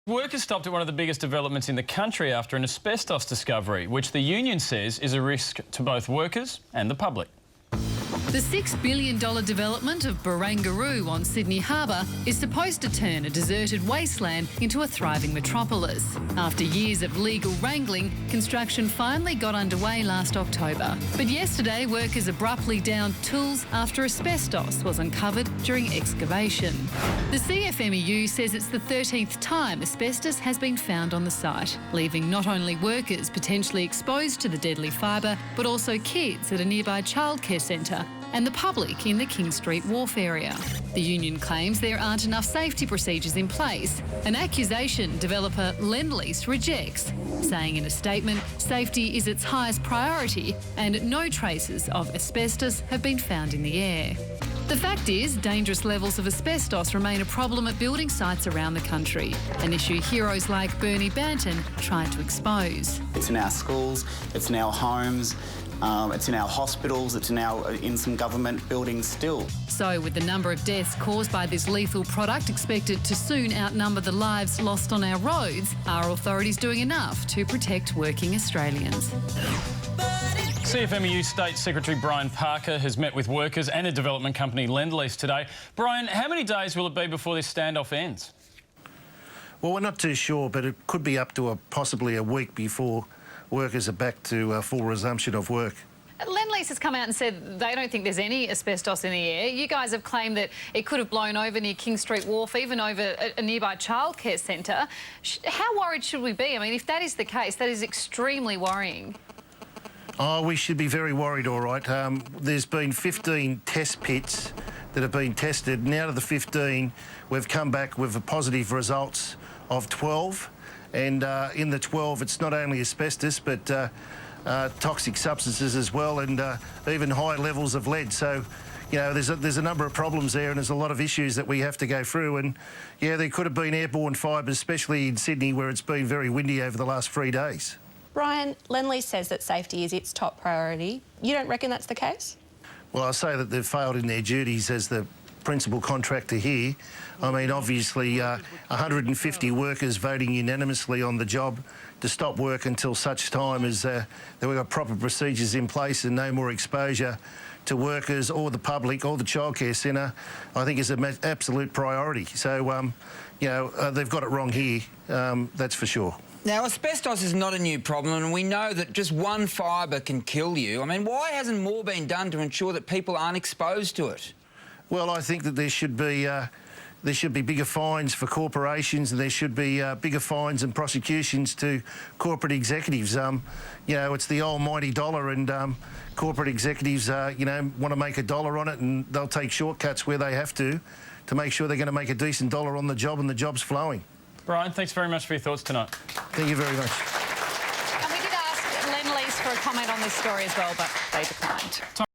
Workers stopped at one of the biggest developments in the country after an asbestos discovery, which the union says is a risk to both workers and the public. The $6 billion development of Barangaroo on Sydney Harbour is supposed to turn a deserted wasteland into a thriving metropolis. After years of legal wrangling, construction finally got underway last October. But yesterday, workers abruptly downed tools after asbestos was uncovered during excavation. The CFMEU says it's the 13th time asbestos has been found on the site, leaving not only workers potentially exposed to the deadly fibre, but also kids at a nearby childcare centre and the public in the King Street Wharf area. The union claims there aren't enough safety procedures in place, an accusation developer Lendlease rejects, saying in a statement safety is its highest priority and no traces of asbestos have been found in the air. The fact is, dangerous levels of asbestos remain a problem at building sites around the country, an issue heroes like Bernie Banton tried to expose. It's in our schools, it's in our homes, it's in our hospitals, it's now in some government buildings still. So with the number of deaths caused by this lethal product expected to soon outnumber the lives lost on our roads, are authorities doing enough to protect working Australians? CFMEU State Secretary Brian Parker has met with workers and a development company Lendlease today. Brian, how many days will it be before this standoff ends? Well, we're not too sure, but it could be up to possibly a week before workers are back to full resumption of work. Lendlease has come out and said they don't think there's any asbestos in the air. You guys have claimed that it could have blown over near King Street Wharf, even over a nearby childcare centre. How worried should we be? I mean, if that is the case, that is extremely worrying. Oh, we should be very worried, all right. There's been 15 test pits that have been tested, and out of the 15, we've come back with positive results of 12. And in the 12, it's not only asbestos, but toxic substances as well, and even high levels of lead. So, you know, there's a number of problems there, and there's a lot of issues that we have to go through. And, yeah, there could have been airborne fibres, especially in Sydney, where it's been very windy over the last 3 days. Brian, Lendlease says that safety is its top priority. You don't reckon that's the case? Well, I say that they've failed in their duties as the principal contractor here. I mean, obviously, 150 workers voting unanimously on the job to stop work until such time as that we've got proper procedures in place and no more exposure to workers or the public or the childcare centre, I think is an absolute priority. So, you know, they've got it wrong here, that's for sure. Now, asbestos is not a new problem, and we know that just one fibre can kill you. I mean, why hasn't more been done to ensure that people aren't exposed to it? Well, I think that there should be bigger fines for corporations, and there should be bigger fines and prosecutions to corporate executives. You know, it's the almighty dollar, and corporate executives, you know, want to make a dollar on it, and they'll take shortcuts where they have to make sure they're going to make a decent dollar on the job, and the job's flowing. Brian, thanks very much for your thoughts tonight. Thank you very much. And we did ask Lendlease for a comment on this story as well, but they declined.